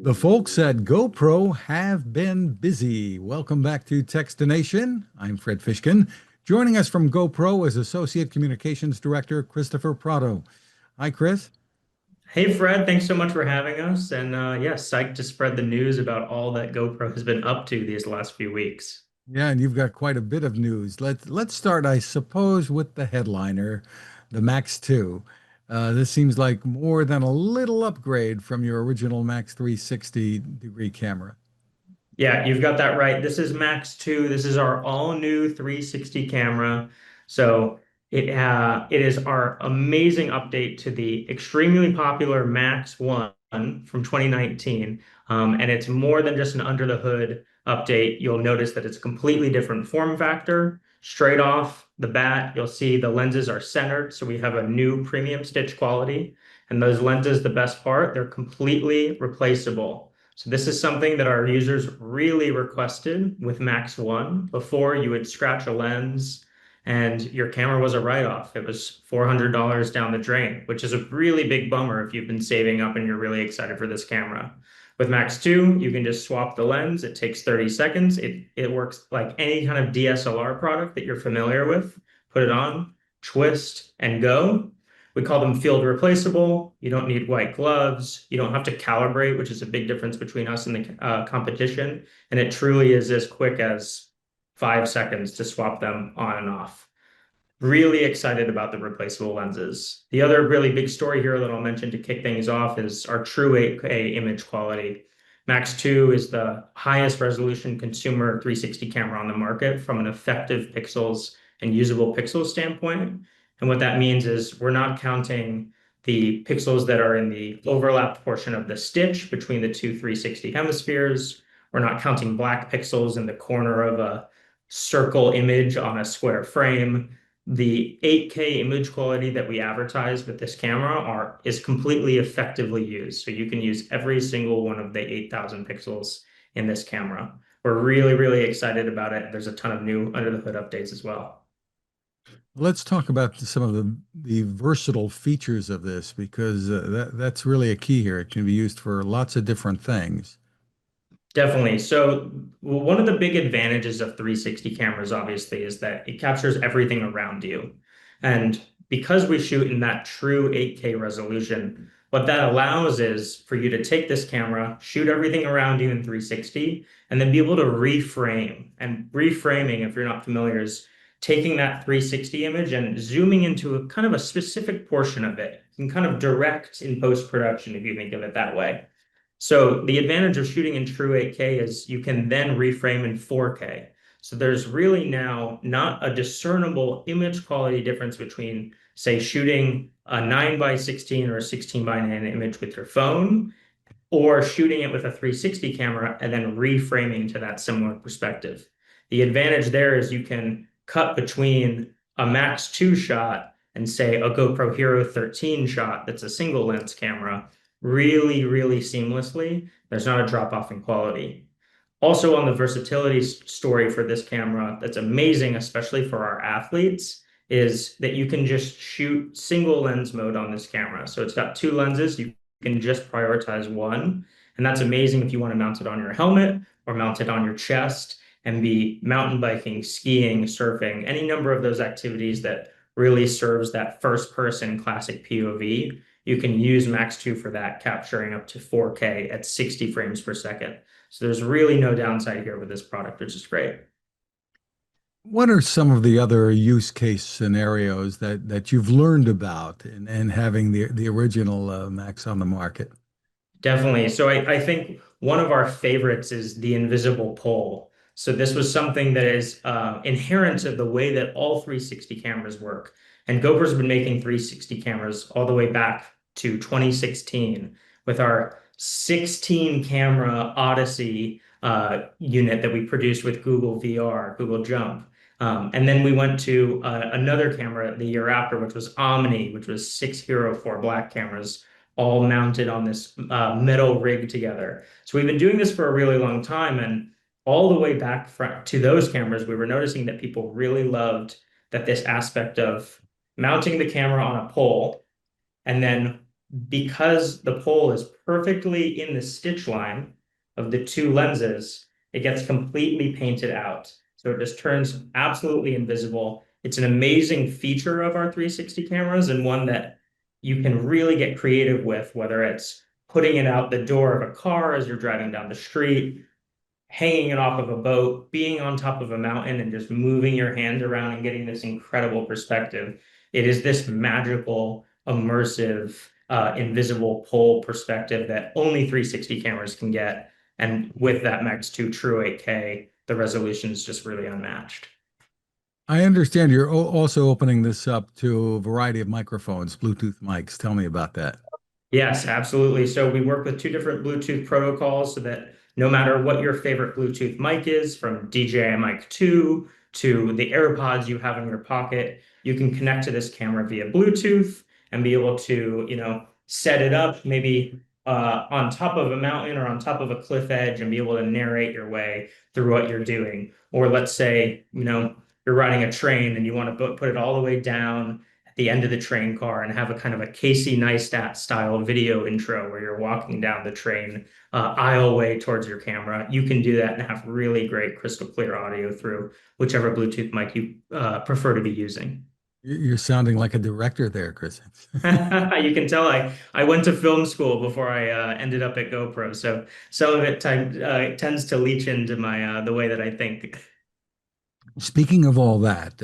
The folks at GoPro have been busy. Welcome back to Techstination. I'm Fred Fishkin. Joining us from GoPro is Associate Communications Director Christopher Prado. Hi, Chris. Hey Fred, thanks so much for having us. And yeah, psyched to spread the news about all that GoPro has been up to these last few weeks. Yeah, and you've got quite a bit of news. Let's start, I suppose, with the headliner, the Max 2. This seems like more than a little upgrade from your original Max 360-degree camera. Yeah, you've got that right. This is Max 2. This is our all-new 360 camera. So it is our amazing update to the extremely popular Max 1 from 2019. And it's more than just an under the hood update. You'll notice that it's a completely different form factor. Straight off the bat, you'll see the lenses are centered. So we have a new premium stitch quality. And those lenses, the best part, they're completely replaceable. So this is something that our users really requested with Max 1. Before, you would scratch a lens and your camera was a write-off. It was $400 down the drain, which is a really big bummer if you've been saving up and you're really excited for this camera. With Max 2, you can just swap the lens. It takes 30 seconds. It works like any kind of DSLR product that you're familiar with. Put it on, twist, and go. We call them field replaceable. You don't need white gloves. You don't have to calibrate, which is a big difference between us and the competition. And it truly is as quick as 5 seconds to swap them on and off. Really excited about the replaceable lenses. The other really big story here that I'll mention to kick things off is our true 8K image quality. Max 2 is the highest resolution consumer 360 camera on the market from an effective pixels and usable pixels standpoint. And what that means is we're not counting the pixels that are in the overlapped portion of the stitch between the two 360 hemispheres. We're not counting black pixels in the corner of a circle image on a square frame. The 8K image quality that we advertise with this camera is completely effectively used. So you can use every single one of the 8,000 pixels in this camera. We're really, really excited about it. There's a ton of new under the hood updates as well. Let's talk about some of the versatile features of this because that's really a key here. It can be used for lots of different things. Definitely. So one of the big advantages of 360 cameras, obviously, is that it captures everything around you. And because we shoot in that true 8K resolution, what that allows is for you to take this camera, shoot everything around you in 360, and then be able to reframe. And reframing, if you're not familiar, is taking that 360 image and zooming into a kind of a specific portion of it. You can kind of direct in post-production if you think of it that way. So the advantage of shooting in true 8K is you can then reframe in 4K. So there's really now not a discernible image quality difference between, say, shooting a 9 by 16 or a 16 by 9 image with your phone or shooting it with a 360 camera and then reframing to that similar perspective. The advantage there is you can cut between a Max 2 shot and say a GoPro Hero 13 shot that's a single lens camera really, really seamlessly. There's not a drop off in quality. Also, on the versatility story for this camera, that's amazing, especially for our athletes, is that you can just shoot single lens mode on this camera. So it's got two lenses. You can just prioritize one. And that's amazing if you want to mount it on your helmet or mount it on your chest and be mountain biking, skiing, surfing, any number of those activities that really serves that first person classic POV. You can use Max 2 for that, capturing up to 4K at 60 frames per second. So there's really no downside here with this product, which is great. What are some of the other use case scenarios that you've learned about in having the original Max on the market? Definitely. So I think one of our favorites is the invisible pole. So this was something that is inherent to the way that all 360 cameras work. And GoPro's been making 360 cameras all the way back to 2016 with our 16 camera Odyssey unit that we produced with Google VR, Google Jump. And then we went to another camera the year after, which was Omni, which was 6 Hero 4 Black cameras all mounted on this metal rig together. So we've been doing this for a really long time. And all the way back to those cameras, we were noticing that people really loved that this aspect of mounting the camera on a pole and then because the pole is perfectly in the stitch line of the two lenses, it gets completely painted out. So it just turns absolutely invisible. It's an amazing feature of our 360 cameras and one that you can really get creative with, whether it's putting it out the door of a car as you're driving down the street, hanging it off of a boat, being on top of a mountain and just moving your hands around and getting this incredible perspective. It is this magical, immersive, invisible pole perspective that only 360 cameras can get. And with that Max 2 True 8K, the resolution is just really unmatched. I understand you're also opening this up to a variety of microphones, Bluetooth mics. Tell me about that. Yes, absolutely. So we work with two different Bluetooth protocols so that no matter what your favorite Bluetooth mic is, from DJI Mic 2 to the AirPods you have in your pocket, you can connect to this camera via Bluetooth and be able to, set it up maybe on top of a mountain or on top of a cliff edge and be able to narrate your way through what you're doing. Or let's say, you're riding a train and you want to put it all the way down the end of the train car and have a kind of a Casey Neistat style video intro where you're walking down the train aisleway towards your camera. You can do that and have really great crystal clear audio through whichever Bluetooth mic you prefer to be using. You're sounding like a director there, Chris. You can tell I went to film school before I ended up at GoPro, so some of it tends to leach into my the way that I think. Speaking of all that,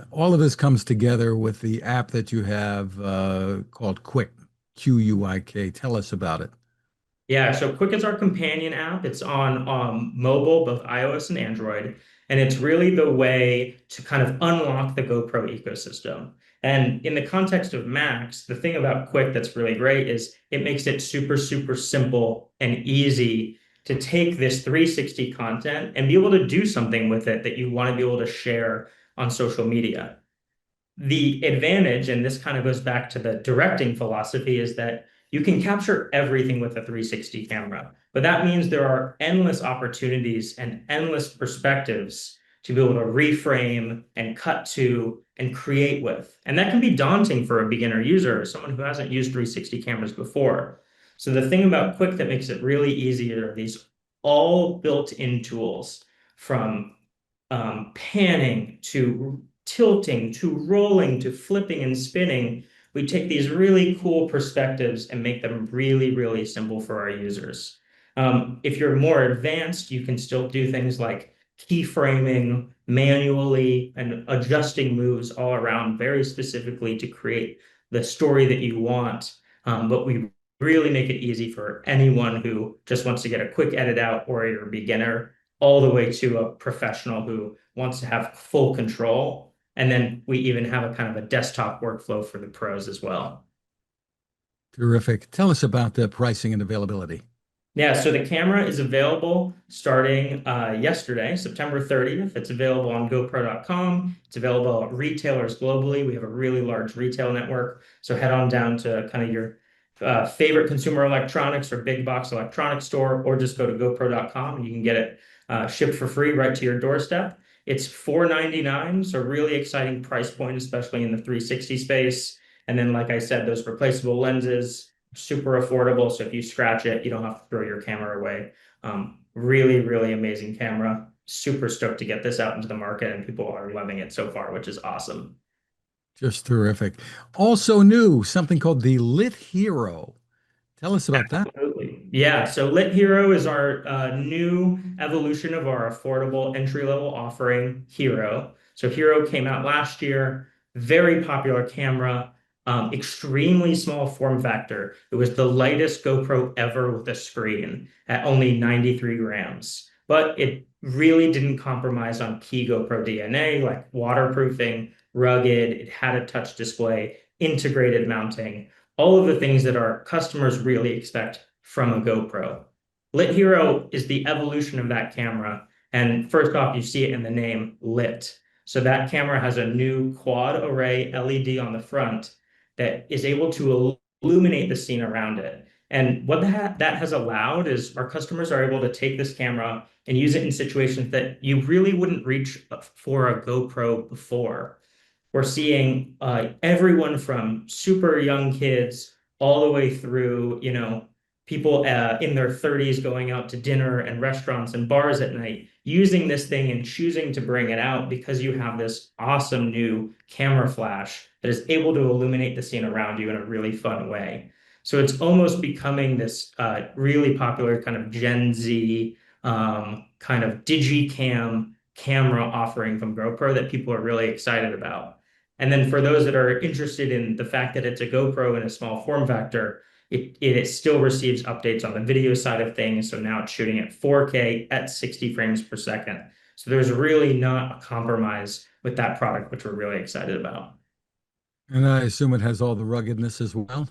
all of this comes together with the app that you have called Quick, Quik. Tell us about it. Yeah, so Quick is our companion app. It's on mobile, both iOS and Android, and it's really the way to kind of unlock the GoPro ecosystem. And in the context of Max, the thing about Quick that's really great is it makes it super, super simple and easy to take this 360 content and be able to do something with it that you want to be able to share on social media. The advantage, and this kind of goes back to the directing philosophy, is that you can capture everything with a 360 camera. But that means there are endless opportunities and endless perspectives to be able to reframe and cut to and create with. And that can be daunting for a beginner user, someone who hasn't used 360 cameras before. So the thing about Quick that makes it really easy are these all built-in tools, from panning to tilting to rolling to flipping and spinning. We take these really cool perspectives and make them really, really simple for our users. If you're more advanced, you can still do things like keyframing manually and adjusting moves all around very specifically to create the story that you want. But we really make it easy for anyone who just wants to get a quick edit out, or you're a beginner, all the way to a professional who wants to have full control. And then we even have a kind of a desktop workflow for the pros as well. Terrific. Tell us about the pricing and availability. Yeah, so the camera is available starting yesterday, September 30th. It's available on GoPro.com. It's available at retailers globally. We have a really large retail network. So head on down to kind of your favorite consumer electronics or big box electronics store, or just go to GoPro.com and you can get it shipped for free right to your doorstep. It's $499, so really exciting price point, especially in the 360 space. And then, like I said, those replaceable lenses, super affordable. So if you scratch it, you don't have to throw your camera away. Really, really amazing camera. Super stoked to get this out into the market, and people are loving it so far, which is awesome. Just terrific. Also new, something called the Lit Hero. Tell us about that. Absolutely. Yeah. So Lit Hero is our new evolution of our affordable entry-level offering, Hero. So Hero came out last year, very popular camera, extremely small form factor. It was the lightest GoPro ever with a screen at only 93 grams. But it really didn't compromise on key GoPro DNA like waterproofing, rugged, it had a touch display, integrated mounting, all of the things that our customers really expect from a GoPro. Lit Hero is the evolution of that camera. And first off, you see it in the name Lit. So that camera has a new quad array LED on the front that is able to illuminate the scene around it. And what that has allowed is our customers are able to take this camera and use it in situations that you really wouldn't reach for a GoPro before. We're seeing everyone from super young kids all the way through, people in their 30s going out to dinner and restaurants and bars at night, using this thing and choosing to bring it out because you have this awesome new camera flash that is able to illuminate the scene around you in a really fun way. So it's almost becoming this really popular kind of Gen Z kind of digicam camera offering from GoPro that people are really excited about. And then for those that are interested in the fact that it's a GoPro in a small form factor, it still receives updates on the video side of things. So now it's shooting at 4K at 60 frames per second. So there's really not a compromise with that product, which we're really excited about. And I assume it has all the ruggedness as well.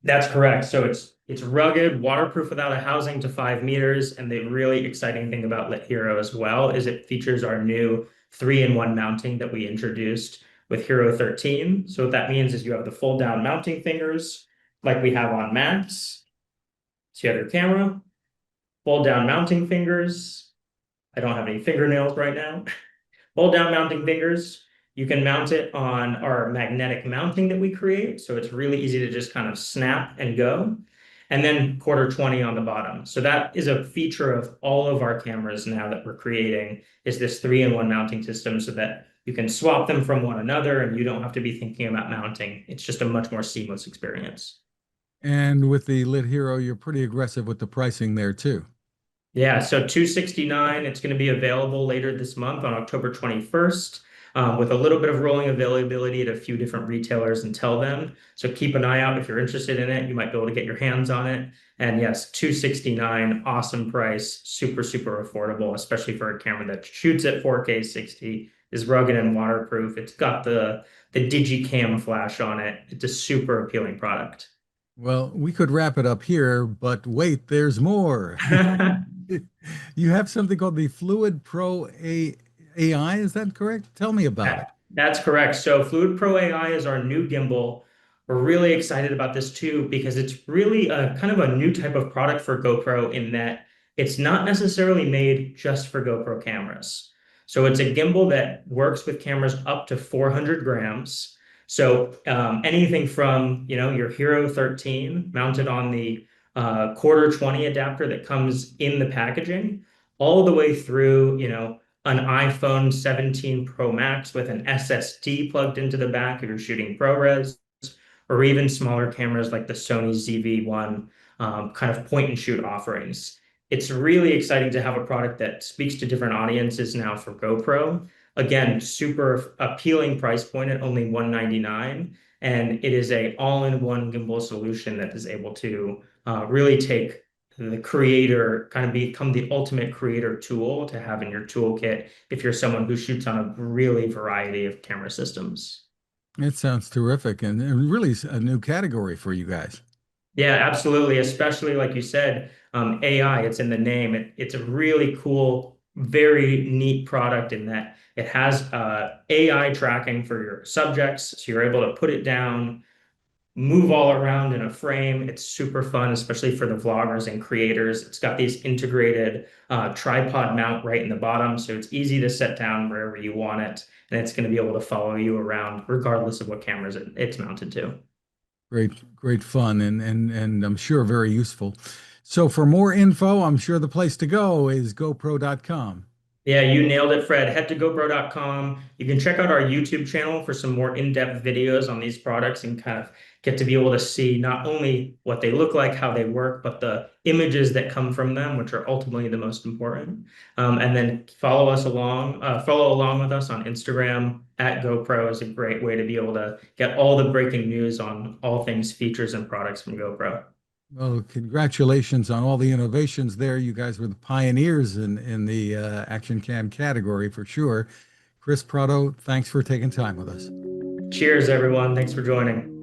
That's correct. So it's rugged, waterproof without a housing to 5 meters. And the really exciting thing about Lit Hero as well is it features our new 3-in-1 mounting that we introduced with Hero 13. So what that means is you have the fold down mounting fingers like we have on Max. So you have your camera, fold down mounting fingers. I don't have any fingernails right now. Fold down mounting fingers. You can mount it on our magnetic mounting that we create. So it's really easy to just kind of snap and go. And then quarter 20 on the bottom. So that is a feature of all of our cameras now that we're creating is this 3-in-1 mounting system so that you can swap them from one another and you don't have to be thinking about mounting. It's just a much more seamless experience. And with the Lit Hero, you're pretty aggressive with the pricing there too. Yeah, so 269, it's going to be available later this month on October 21st, with a little bit of rolling availability at a few different retailers until then. So keep an eye out if you're interested in it. You might be able to get your hands on it. And yes, 269, awesome price, super, super affordable, especially for a camera that shoots at 4K 60, is rugged and waterproof. It's got the Digicam flash on it. It's a super appealing product. Well, we could wrap it up here, but wait, there's more. You have something called the Fluid Pro AI, is that correct? Tell me about it. That's correct. So Fluid Pro AI is our new gimbal. We're really excited about this too because it's really a kind of a new type of product for GoPro in that it's not necessarily made just for GoPro cameras. So it's a gimbal that works with cameras up to 400 grams. So anything from, your Hero 13 mounted on the quarter 20 adapter that comes in the packaging, all the way through, an iPhone 17 Pro Max with an SSD plugged into the back if you're shooting ProRes, or even smaller cameras like the Sony ZV-1 kind of point and shoot offerings. It's really exciting to have a product that speaks to different audiences now for GoPro. Again, super appealing price point at only $199, and it is a all-in-one gimbal solution that is able to really take the creator kind of become the ultimate creator tool to have in your toolkit if you're someone who shoots on a really variety of camera systems. It sounds terrific and really a new category for you guys. Yeah, absolutely. Especially like you said, AI, it's in the name. It's a really cool, very neat product in that it has AI tracking for your subjects. So you're able to put it down, move all around in a frame. It's super fun, especially for the vloggers and creators. It's got these integrated tripod mount right in the bottom, so it's easy to set down wherever you want it, and it's going to be able to follow you around regardless of what cameras it's mounted to. Great fun and I'm sure very useful. So for more info, I'm sure the place to go is GoPro.com. Yeah, you nailed it, Fred. Head to GoPro.com. You can check out our YouTube channel for some more in-depth videos on these products and kind of get to be able to see not only what they look like, how they work, but the images that come from them, which are ultimately the most important. And then follow along with us on Instagram at GoPro is a great way to be able to get all the breaking news on all things features and products from GoPro. Well, congratulations on all the innovations there. You guys were the pioneers in the action cam category for sure. Chris Prado, thanks for taking time with us. Cheers, everyone. Thanks for joining.